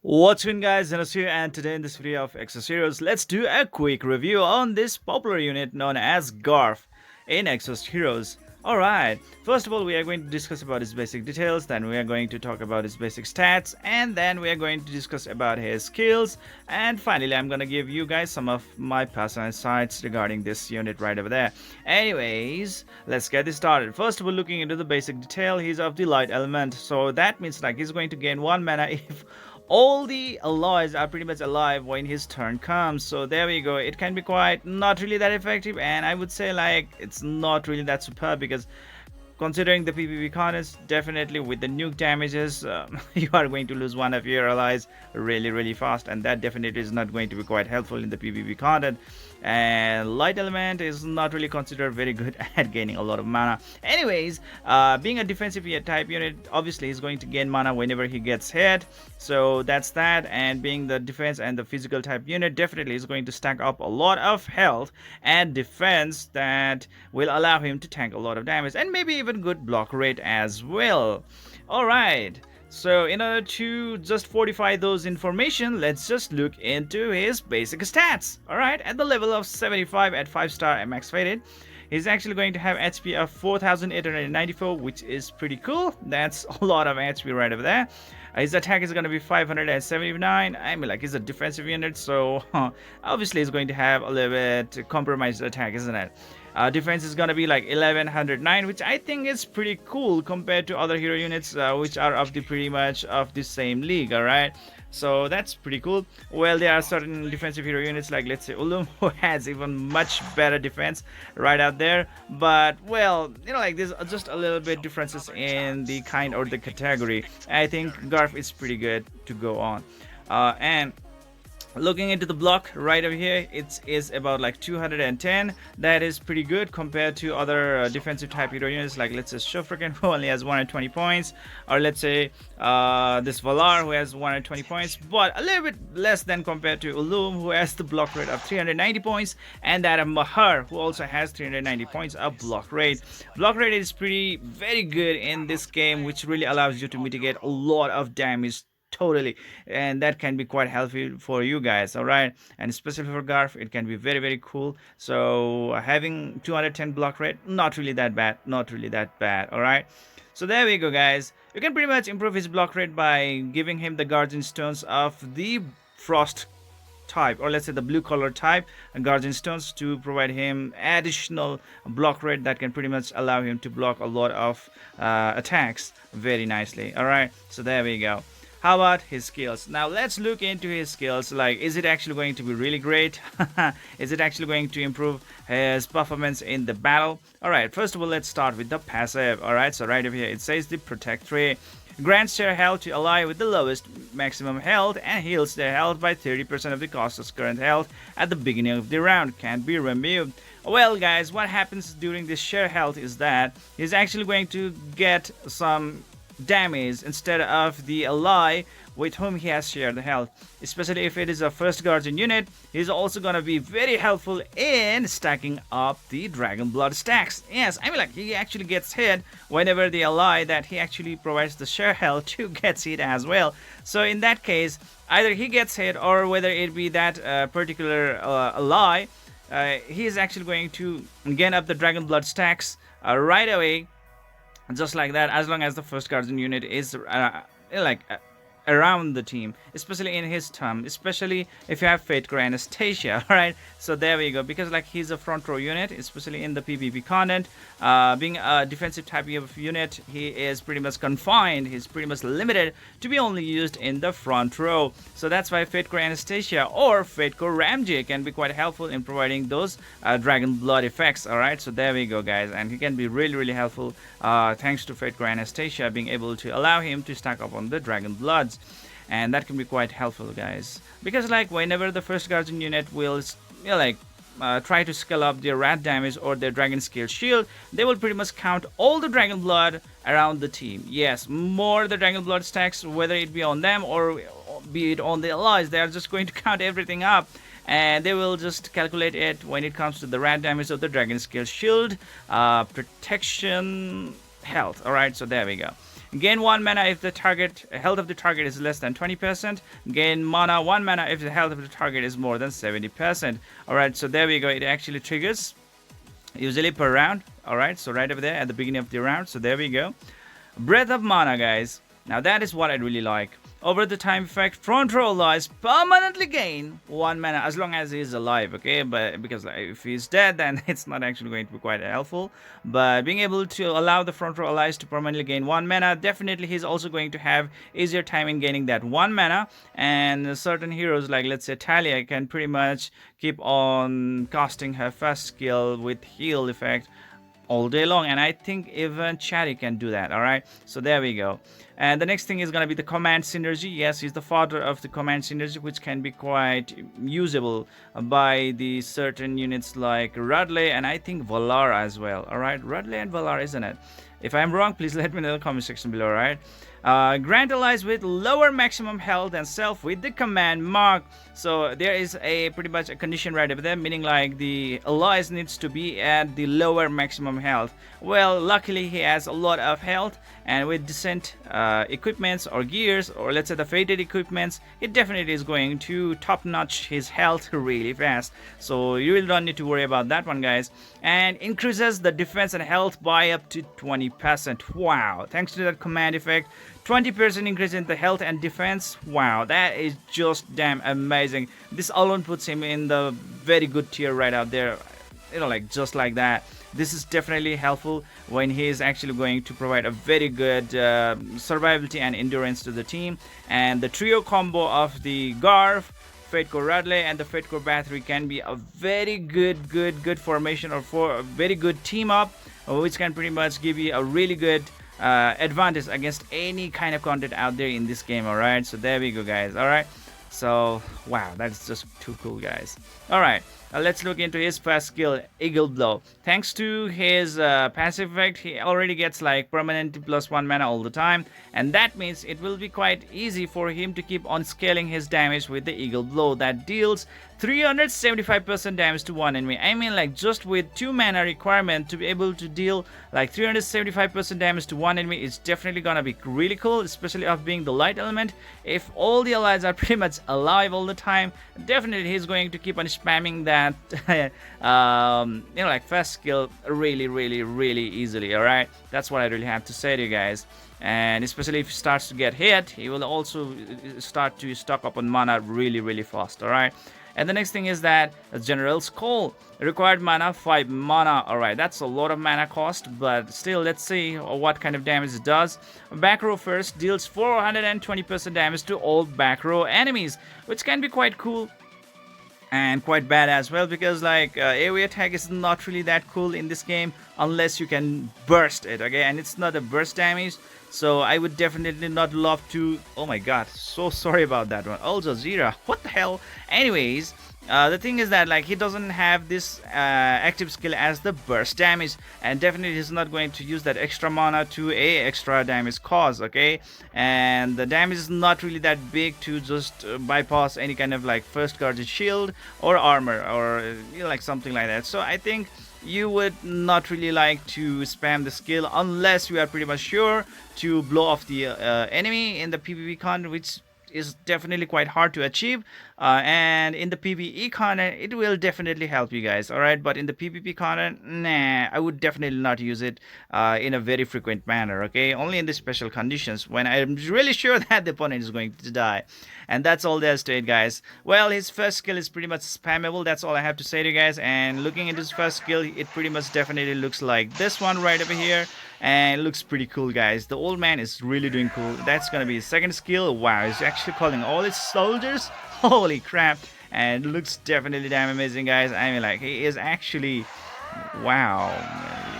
What's going guys, Zennosh here, and today in this video of Exos let's do a quick review on this popular unit known as Garff in Exos Heroes. Alright, first of all we are going to discuss about his basic details, then we are going to talk about his basic stats, and then we are going to discuss about his skills, and finally I'm gonna give you guys some of my personal insights regarding this unit right over there. Anyways, let's get this started. First of all, looking into the basic detail, he's of the light element, so that means like he's going to gain 1 mana if all the alloys are pretty much alive when his turn comes. So there we go. It can be quite not really that effective, and I would say like it's not really that superb because considering the PvP context, definitely with the nuke damages, you are going to lose one of your allies really fast, and that definitely is not going to be quite helpful in the PvP content. And light element is not really considered very good at gaining a lot of mana. Anyways, being a defensive type unit, obviously he's going to gain mana whenever he gets hit, so that's that. And being the defense and the physical type unit, definitely is going to stack up a lot of health and defense that will allow him to tank a lot of damage and maybe even good block rate as well. All right, so in order to just fortify those information, let's just look into his basic stats. All right, at the level of 75 at 5-star max faded, he's actually going to have HP of 4894, which is pretty cool. That's a lot of HP right over there. His attack is going to be 579. I mean, like, he's a defensive unit, so obviously he's going to have a little bit compromised attack, isn't it? Defense is going to be like 1109, which I think is pretty cool compared to other hero units which are of the pretty much of the same league. All right, so that's pretty cool. Well, there are certain defensive hero units like, let's say, Ulum, who has even much better defense right out there, but well, you know, like, there's just a little bit differences in the kind or the category. I think Garff is pretty good to go on. And looking into the block right over here, it is about like 210. That is pretty good compared to other defensive type hero units like, let's say, Shofraken, who only has 120 points, or let's say this Valar, who has 120 points, but a little bit less than compared to Ulum, who has the block rate of 390 points, and that of Mahar, who also has 390 points of block rate. Block rate is pretty very good in this game, which really allows you to mitigate a lot of damage totally, and that can be quite helpful for you guys. All right, and especially for Garff, it can be very cool. So having 210 block rate, not really that bad, not really that bad. All right, so there we go guys. You can pretty much improve his block rate by giving him the guardian stones of the frost type, or let's say the blue color type guardian stones, to provide him additional block rate that can pretty much allow him to block a lot of attacks very nicely. All right, so there we go. How about his skills? Now let's look into his skills. Like, is it actually going to be really great? Is it actually going to improve his performance in the battle? Alright, first of all, let's start with the passive. Alright, so right over here it says the Protect Tree. Grants their health to ally with the lowest maximum health and heals their health by 30% of the cost of current health at the beginning of the round. Can't be removed. Well guys, what happens during this share health is that he's actually going to get some damage instead of the ally with whom he has shared the health. Especially if it is a first guardian unit, he's also gonna be very helpful in stacking up the dragon blood stacks. Yes, I mean, like, he actually gets hit whenever the ally that he actually provides the share health to gets hit as well. So in that case, either he gets hit, or whether it be that particular ally, he is actually going to gain up the dragon blood stacks right away, just like that, as long as the first guardian unit is around the team, especially in his term, especially if you have Fate Core Anastasia. All right, so there we go, because like he's a front row unit, especially in the PvP content. Being a defensive type of unit, he is pretty much confined, he's pretty much limited to be only used in the front row. So that's why Fate Core Anastasia or Fate Core Ramji can be quite helpful in providing those dragon blood effects. All right, so there we go guys, and he can be really helpful thanks to Fate Core Anastasia being able to allow him to stack up on the dragon bloods. And that can be quite helpful guys, because like whenever the first guardian unit will try to scale up their rat damage or their dragon scale shield, they will pretty much count all the dragon blood around the team. Yes, more the dragon blood stacks, whether it be on them or be it on the allies, they are just going to count everything up, and they will just calculate it when it comes to the rat damage of the dragon scale shield, protection, health. All right, so there we go. Gain 1 mana if the target health of the target is less than 20%. Gain mana 1 mana if the health of the target is more than 70%. Alright, so there we go. It actually triggers usually per round. Alright, so right over there at the beginning of the round. So there we go. Breath of Mana, guys. Now that is what I really like. Over the time effect, front row allies permanently gain 1 mana as long as he is alive, okay? But because if he's dead, then it's not actually going to be quite helpful. But being able to allow the front row allies to permanently gain 1 mana, definitely he's also going to have easier time in gaining that 1 mana. And certain heroes like, let's say, Talia can pretty much keep on casting her first skill with heal effect all day long, and I think even Chatty can do that. All right, so there we go. And the next thing is going to be the command synergy. Yes, he's the father of the command synergy, which can be quite usable by the certain units like Rudley and I think Valar as well. All right, Rudley and Valar, isn't it? If I'm wrong, please let me know in the comment section below. All right. Grant allies with lower maximum health than self with the command mark. So there is a pretty much a condition right over there, meaning like the allies needs to be at the lower maximum health. Well, luckily he has a lot of health, and with decent equipments or gears, or let's say the fated equipments, it definitely is going to top notch his health really fast. So you really don't need to worry about that one, guys. And increases the defense and health by up to 20%. Wow, thanks to that command effect, 20% increase in the health and defense. Wow, that is just damn amazing. This alone puts him in the very good tier right out there, you know, like just like that. This is definitely helpful when he is actually going to provide a very good survivability and endurance to the team. And the trio combo of the Garff, Fate Core Radley and the Fate Core Battery can be a very good formation, or for a very good team up, which can pretty much give you a really good advantage against any kind of content out there in this game. All right, so there we go, guys. All right, so wow, that's just too cool, guys. All right, let's look into his first skill, Eagle Blow. Thanks to his passive effect, he already gets like permanent +1 mana all the time, and that means it will be quite easy for him to keep on scaling his damage with the Eagle Blow that deals 375% damage to one enemy. I mean, like, just with 2 mana requirement to be able to deal like 375% damage to one enemy is definitely gonna be really cool, especially of being the light element. If all the allies are pretty much alive all the time, definitely he's going to keep on spamming that you know, like first skill really easily. All right, that's what I really have to say to you guys. And especially if he starts to get hit, he will also start to stock up on mana really fast. All right. And the next thing is that General's Call. Required mana 5 mana. Alright, that's a lot of mana cost, but still, let's see what kind of damage it does. Back row first deals 420% damage to all back row enemies, which can be quite cool and quite bad as well, because like AoE attack is not really that cool in this game unless you can burst it, okay? And it's not a burst damage, so I would definitely not love to. Oh my god, so sorry about that one. Al Jazeera, what the hell? Anyways, the thing is that like he doesn't have this active skill as the burst damage, and definitely he's not going to use that extra mana to a extra damage cause, okay? And the damage is not really that big to just bypass any kind of like first guarded shield or armor, or you know, like something like that. So I think you would not really like to spam the skill unless you are pretty much sure to blow off the enemy in the PvP content, which is definitely quite hard to achieve, and in the PvE content it will definitely help you guys. All right, but in the PvP content, nah, I would definitely not use it in a very frequent manner, okay? Only in the special conditions when I'm really sure that the opponent is going to die. And that's all there is to it, guys. Well, his first skill is pretty much spammable. That's all I have to say to you guys. And looking at his first skill, it pretty much definitely looks like this one right over here, and it looks pretty cool, guys. The old man is really doing cool. That's gonna be his second skill. Wow, he's actually calling all his soldiers. Holy crap. And it looks definitely damn amazing, guys. I mean, like, he is actually, wow,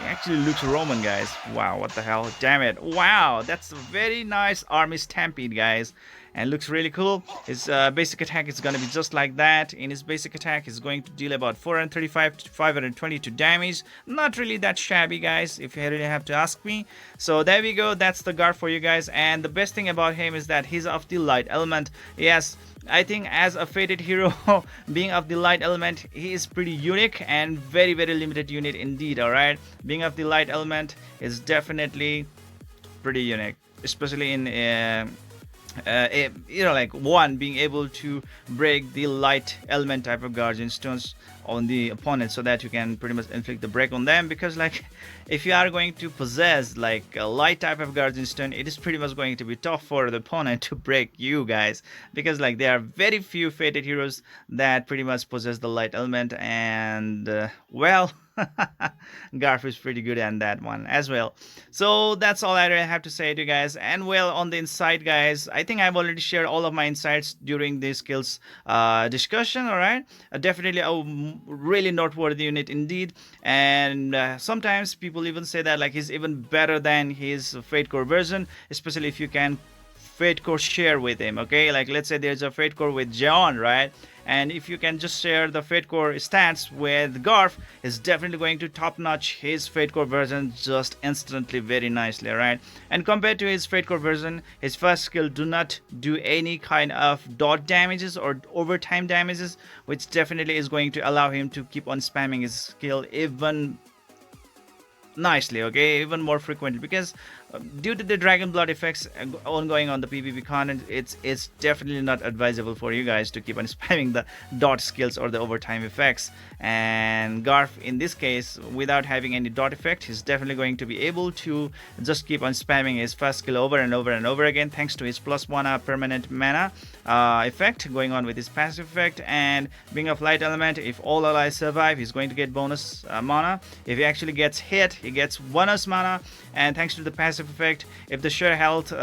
he actually looks Roman, guys. Wow, what the hell, damn it. Wow, that's a very nice army stampede, guys, and looks really cool. His basic attack is going to be just like that. In his basic attack, he's going to deal about 435 to 522 damage. Not really that shabby, guys, if you really have to ask me. So there we go. That's the Garff for you guys. And the best thing about him is that he's of the light element. Yes, I think as a fated hero, being of the light element, he is pretty unique and very limited unit indeed. All right, being of the light element is definitely pretty unique. especially in like one being able to break the light element type of guardian stones on the opponent, so that you can pretty much inflict the break on them. Because like if you are going to possess like a light type of guardian stone, it is pretty much going to be tough for the opponent to break you guys, because like there are very few fated heroes that pretty much possess the light element. And well, Garff is pretty good at that one as well. So that's all I really have to say to you guys. And well, on the inside, guys, I think I've already shared all of my insights during the skills discussion. All right, definitely a really noteworthy unit indeed. And sometimes people even say that like he's even better than his Fate Core version, especially if you can Fate Core share with him. Okay, like let's say there's a Fate Core with Jeon, right? And if you can just share the Fate Core stats with Garff, is definitely going to top notch his Fate Core version just instantly, very nicely, right? And compared to his Fate Core version, his first skill do not do any kind of dot damages or overtime damages, which definitely is going to allow him to keep on spamming his skill even nicely, okay, even more frequently. Because due to the dragon blood effects ongoing on the PvP content, it's definitely not advisable for you guys to keep on spamming the dot skills or the overtime effects. And Garff in this case, without having any dot effect, he's definitely going to be able to just keep on spamming his first skill over and over and over again, thanks to his +1 permanent mana effect going on with his passive effect. And being of light element, if all allies survive, he's going to get bonus mana. If he actually gets hit, he gets bonus mana. And thanks to the passive effect, if the share health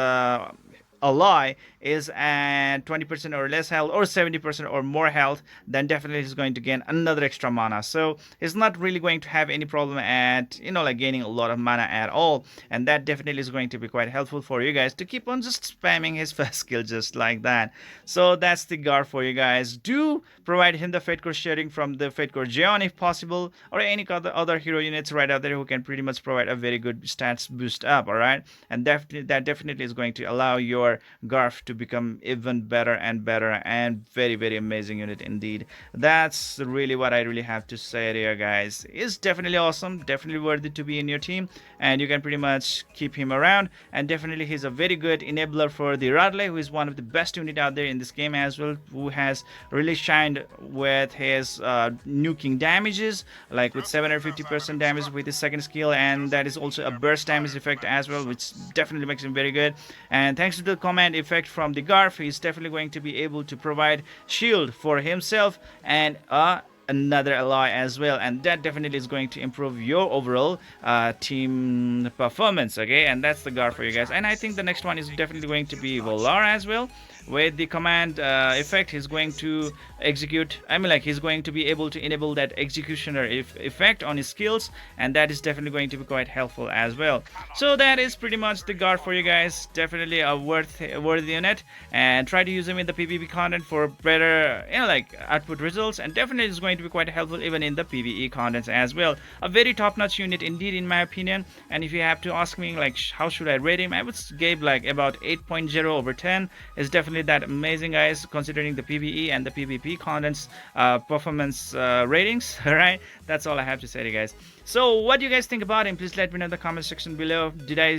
ally is at 20% or less health, or 70% or more health, then definitely he's going to gain another extra mana. So he's not really going to have any problem at like gaining a lot of mana at all. And that definitely is going to be quite helpful for you guys to keep on just spamming his first skill just like that. So that's the Garff for you guys. Do provide him the Fate Core sharing from the Fate Core Jeon if possible, or any other hero units right out there who can pretty much provide a very good stats boost up. All right, and that definitely is going to allow your Garff to become even better and better, and very, very amazing unit indeed. That's really what I really have to say here, guys. Is definitely awesome, definitely worthy to be in your team, and you can pretty much keep him around. And definitely he's a very good enabler for the Radley, who is one of the best unit out there in this game as well, who has really shined with his nuking damages, like with 750% damage with his second skill, and that is also a burst damage effect as well, which definitely makes him very good. And thanks to the command effect from the Garff, he's definitely going to be able to provide shield for himself and another ally as well, and that definitely is going to improve your overall team performance. Okay, and that's the Garff for you guys. And I think the next one is definitely going to be Volar as well. With the command effect, he's going to execute, he's going to be able to enable that executioner effect on his skills, and that is definitely going to be quite helpful as well. So that is pretty much the Garff for you guys. Definitely a worthy unit, and try to use him in the PvP content for better output results, and definitely is going to be quite helpful even in the PvE contents as well. A very top-notch unit indeed, in my opinion. And if you have to ask me like how should I rate him, I would give like about 8.0 over 10. Is definitely that amazing, guys, considering the PvE and the PvP contents performance ratings. All right, that's all I have to say to you guys. So what do you guys think about him? Please let me know in the comment section below. Did I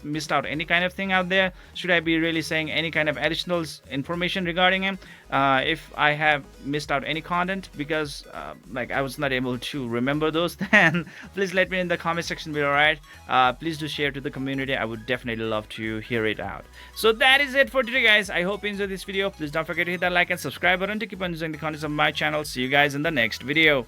missed out any kind of thing out there? Should I be really saying any kind of additional information regarding him? If I have missed out any content because I was not able to remember those, then please let me in the comment section below. Right, please do share to the community. I would definitely love to hear it out. So that is it for today, guys. I hope you enjoyed this video. Please don't forget to hit that like and subscribe button to keep on enjoying the contents of my channel. See you guys in the next video.